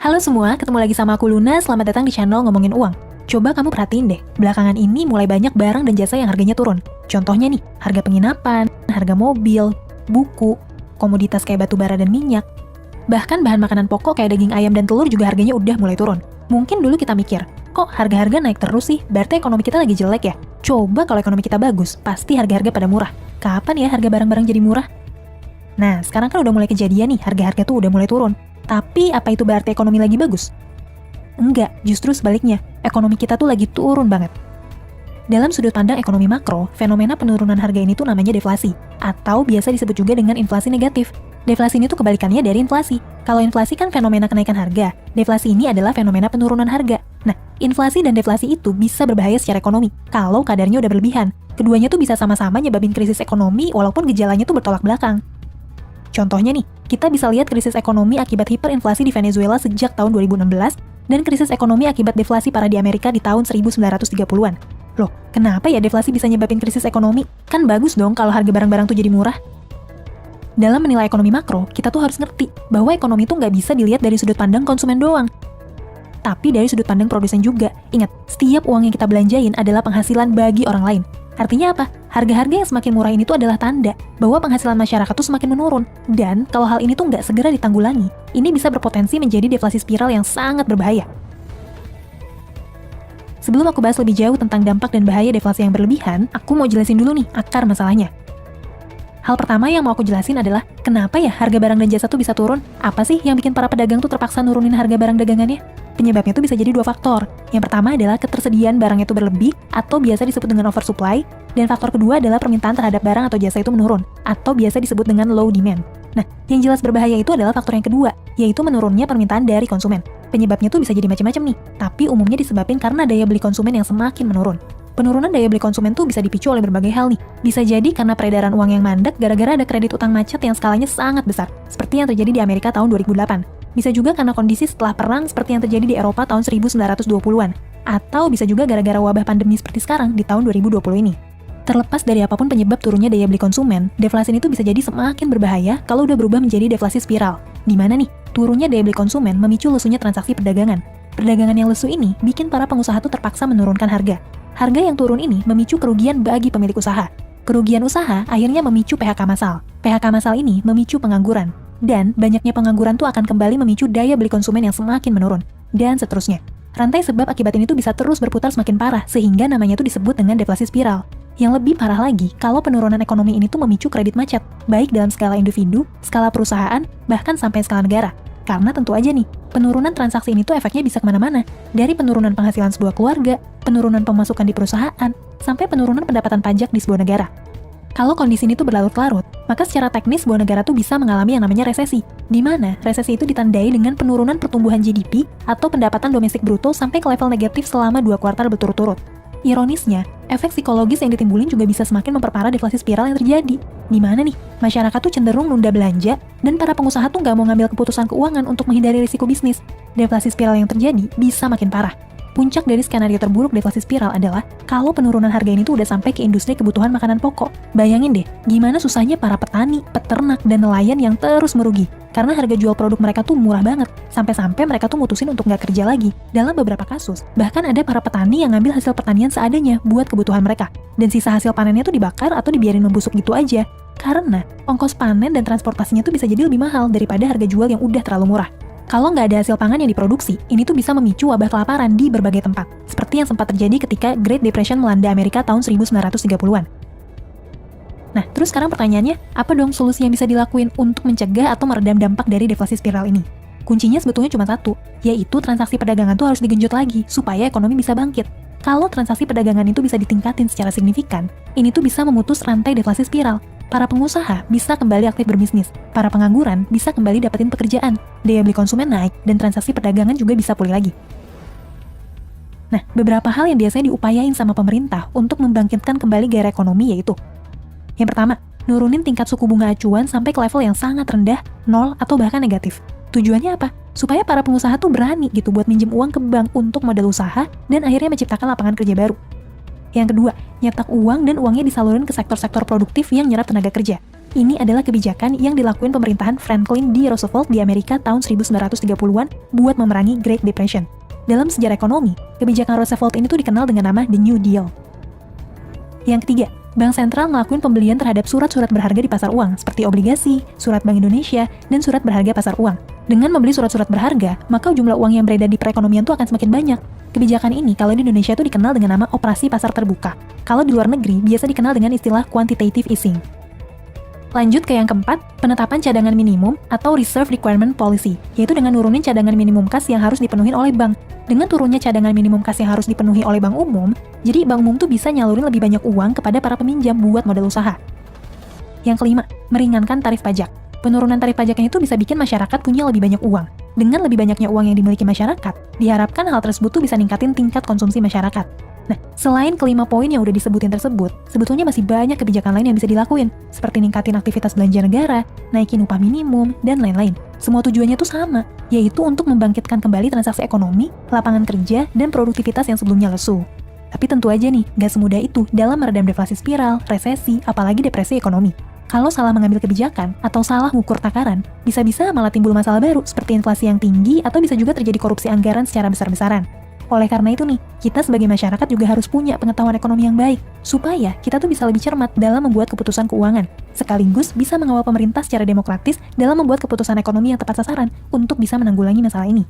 Halo semua, ketemu lagi sama aku Luna, selamat datang di channel Ngomongin Uang. Coba kamu perhatiin deh, belakangan ini mulai banyak barang dan jasa yang harganya turun. Contohnya nih, harga penginapan, harga mobil, buku, komoditas kayak batu bara dan minyak. Bahkan bahan makanan pokok kayak daging ayam dan telur juga harganya udah mulai turun. Mungkin dulu kita mikir, kok harga-harga naik terus sih? Berarti ekonomi kita lagi jelek ya? Coba kalau ekonomi kita bagus, pasti harga-harga pada murah. Kapan ya harga barang-barang jadi murah? Nah, sekarang kan udah mulai kejadian nih, harga-harga tuh udah mulai turun. Tapi apa itu berarti ekonomi lagi bagus? Enggak, justru sebaliknya, ekonomi kita tuh lagi turun banget. Dalam sudut pandang ekonomi makro, fenomena penurunan harga ini tuh namanya deflasi, atau biasa disebut juga dengan inflasi negatif. Deflasi ini tuh kebalikannya dari inflasi. Kalau inflasi kan fenomena kenaikan harga, deflasi ini adalah fenomena penurunan harga. Nah, inflasi dan deflasi itu bisa berbahaya secara ekonomi, kalau kadarnya udah berlebihan. Keduanya tuh bisa sama-sama nyebabin krisis ekonomi walaupun gejalanya tuh bertolak belakang. Contohnya nih, kita bisa lihat krisis ekonomi akibat hiperinflasi di Venezuela sejak tahun 2016 dan krisis ekonomi akibat deflasi parah di Amerika di tahun 1930-an. Loh, kenapa ya deflasi bisa nyebabin krisis ekonomi? Kan bagus dong kalau harga barang-barang tuh jadi murah. Dalam menilai ekonomi makro, kita tuh harus ngerti bahwa ekonomi tuh nggak bisa dilihat dari sudut pandang konsumen doang, tapi dari sudut pandang produsen juga. Ingat, setiap uang yang kita belanjain adalah penghasilan bagi orang lain. Artinya apa? Harga-harga yang semakin murah ini tuh adalah tanda bahwa penghasilan masyarakat tuh semakin menurun. Dan kalau hal ini tuh nggak segera ditanggulangi, ini bisa berpotensi menjadi deflasi spiral yang sangat berbahaya. Sebelum aku bahas lebih jauh tentang dampak dan bahaya deflasi yang berlebihan, aku mau jelasin dulu nih akar masalahnya. Hal pertama yang mau aku jelasin adalah kenapa ya harga barang dan jasa tuh bisa turun? Apa sih yang bikin para pedagang tuh terpaksa nurunin harga barang dagangannya? Penyebabnya tuh bisa jadi dua faktor. Yang pertama adalah ketersediaan barang itu berlebih atau biasa disebut dengan oversupply, dan faktor kedua adalah permintaan terhadap barang atau jasa itu menurun atau biasa disebut dengan low demand. Nah, yang jelas berbahaya itu adalah faktor yang kedua, yaitu menurunnya permintaan dari konsumen. Penyebabnya tuh bisa jadi macam-macam nih, tapi umumnya disebabkan karena daya beli konsumen yang semakin menurun. Penurunan daya beli konsumen tuh bisa dipicu oleh berbagai hal nih. Bisa jadi karena peredaran uang yang mandek gara-gara ada kredit utang macet yang skalanya sangat besar, seperti yang terjadi di Amerika tahun 2008. Bisa juga karena kondisi setelah perang seperti yang terjadi di Eropa tahun 1920-an. Atau bisa juga gara-gara wabah pandemi seperti sekarang di tahun 2020 ini. Terlepas dari apapun penyebab turunnya daya beli konsumen, deflasi itu bisa jadi semakin berbahaya kalau udah berubah menjadi deflasi spiral. Di mana nih, turunnya daya beli konsumen memicu lesunya transaksi perdagangan. Perdagangan yang lesu ini bikin para pengusaha tuh terpaksa menurunkan harga. Harga yang turun ini memicu kerugian bagi pemilik usaha. Kerugian usaha akhirnya memicu PHK massal. PHK massal ini memicu pengangguran. Dan banyaknya pengangguran tuh akan kembali memicu daya beli konsumen yang semakin menurun. Dan seterusnya. Rantai sebab akibat ini tuh bisa terus berputar semakin parah, sehingga namanya tuh disebut dengan deflasi spiral. Yang lebih parah lagi, kalau penurunan ekonomi ini tuh memicu kredit macet, baik dalam skala individu, skala perusahaan, bahkan sampai skala negara. Karena tentu aja nih, penurunan transaksi ini tuh efeknya bisa kemana-mana. Dari penurunan penghasilan sebuah keluarga, penurunan pemasukan di perusahaan, sampai penurunan pendapatan pajak di sebuah negara. Kalau kondisi ini tuh berlarut-larut, maka secara teknis sebuah negara tuh bisa mengalami yang namanya resesi, di mana resesi itu ditandai dengan penurunan pertumbuhan GDP atau pendapatan domestik bruto sampai ke level negatif selama 2 kuartal berturut-turut. Ironisnya, efek psikologis yang ditimbulin juga bisa semakin memperparah deflasi spiral yang terjadi. Di mana nih, masyarakat tuh cenderung nunda belanja dan para pengusaha tuh nggak mau ngambil keputusan keuangan untuk menghindari risiko bisnis. Deflasi spiral yang terjadi bisa makin parah. Puncak dari skenario terburuk deflasi spiral adalah kalau penurunan harga ini tuh udah sampai ke industri kebutuhan makanan pokok. Bayangin deh, gimana susahnya para petani, peternak, dan nelayan yang terus merugi. Karena harga jual produk mereka tuh murah banget. Sampai-sampai mereka tuh mutusin untuk nggak kerja lagi. Dalam beberapa kasus, bahkan ada para petani yang ngambil hasil pertanian seadanya buat kebutuhan mereka. Dan sisa hasil panennya tuh dibakar atau dibiarin membusuk gitu aja. Karena ongkos panen dan transportasinya tuh bisa jadi lebih mahal daripada harga jual yang udah terlalu murah. Kalau nggak ada hasil pangan yang diproduksi, ini tuh bisa memicu wabah kelaparan di berbagai tempat. Seperti yang sempat terjadi ketika Great Depression melanda Amerika tahun 1930-an. Nah, terus sekarang pertanyaannya, apa dong solusi yang bisa dilakuin untuk mencegah atau meredam dampak dari deflasi spiral ini? Kuncinya sebetulnya cuma satu, yaitu transaksi perdagangan tuh harus digenjot lagi, supaya ekonomi bisa bangkit. Kalau transaksi perdagangan itu bisa ditingkatin secara signifikan, ini tuh bisa memutus rantai deflasi spiral. Para pengusaha bisa kembali aktif berbisnis, para pengangguran bisa kembali dapetin pekerjaan, daya beli konsumen naik, dan transaksi perdagangan juga bisa pulih lagi. Nah, beberapa hal yang biasanya diupayain sama pemerintah untuk membangkitkan kembali gairah ekonomi yaitu: yang pertama, nurunin tingkat suku bunga acuan sampai ke level yang sangat rendah, 0 atau bahkan negatif. Tujuannya apa? Supaya para pengusaha tuh berani gitu buat minjem uang ke bank untuk modal usaha dan akhirnya menciptakan lapangan kerja baru. Yang kedua, nyetak uang dan uangnya disalurin ke sektor-sektor produktif yang nyerap tenaga kerja. Ini adalah kebijakan yang dilakuin pemerintahan Franklin D. Roosevelt di Amerika tahun 1930-an buat memerangi Great Depression. Dalam sejarah ekonomi, kebijakan Roosevelt ini tuh dikenal dengan nama The New Deal. Yang ketiga, Bank Sentral ngelakuin pembelian terhadap surat-surat berharga di pasar uang, seperti obligasi, surat Bank Indonesia, dan surat berharga pasar uang. Dengan membeli surat-surat berharga, maka jumlah uang yang beredar di perekonomian tuh akan semakin banyak. Kebijakan ini kalau di Indonesia tuh dikenal dengan nama operasi pasar terbuka. Kalau di luar negeri, biasa dikenal dengan istilah quantitative easing. Lanjut ke yang keempat, penetapan cadangan minimum atau Reserve Requirement Policy, yaitu dengan nurunin cadangan minimum kas yang harus dipenuhi oleh bank. Dengan turunnya cadangan minimum kas yang harus dipenuhi oleh bank umum, jadi bank umum tuh bisa nyalurin lebih banyak uang kepada para peminjam buat modal usaha. Yang kelima, meringankan tarif pajak. Penurunan tarif pajaknya itu bisa bikin masyarakat punya lebih banyak uang. Dengan lebih banyaknya uang yang dimiliki masyarakat, diharapkan hal tersebut tuh bisa ningkatin tingkat konsumsi masyarakat. Nah, selain kelima poin yang udah disebutin tersebut, sebetulnya masih banyak kebijakan lain yang bisa dilakuin, seperti ningkatin aktivitas belanja negara, naikin upah minimum, dan lain-lain. Semua tujuannya tuh sama, yaitu untuk membangkitkan kembali transaksi ekonomi, lapangan kerja, dan produktivitas yang sebelumnya lesu. Tapi tentu aja nih, gak semudah itu dalam meredam deflasi spiral, resesi, apalagi depresi ekonomi. Kalau salah mengambil kebijakan atau salah mengukur takaran, bisa-bisa malah timbul masalah baru seperti inflasi yang tinggi atau bisa juga terjadi korupsi anggaran secara besar-besaran. Oleh karena itu nih, kita sebagai masyarakat juga harus punya pengetahuan ekonomi yang baik, supaya kita tuh bisa lebih cermat dalam membuat keputusan keuangan, sekaligus bisa mengawal pemerintah secara demokratis dalam membuat keputusan ekonomi yang tepat sasaran untuk bisa menanggulangi masalah ini.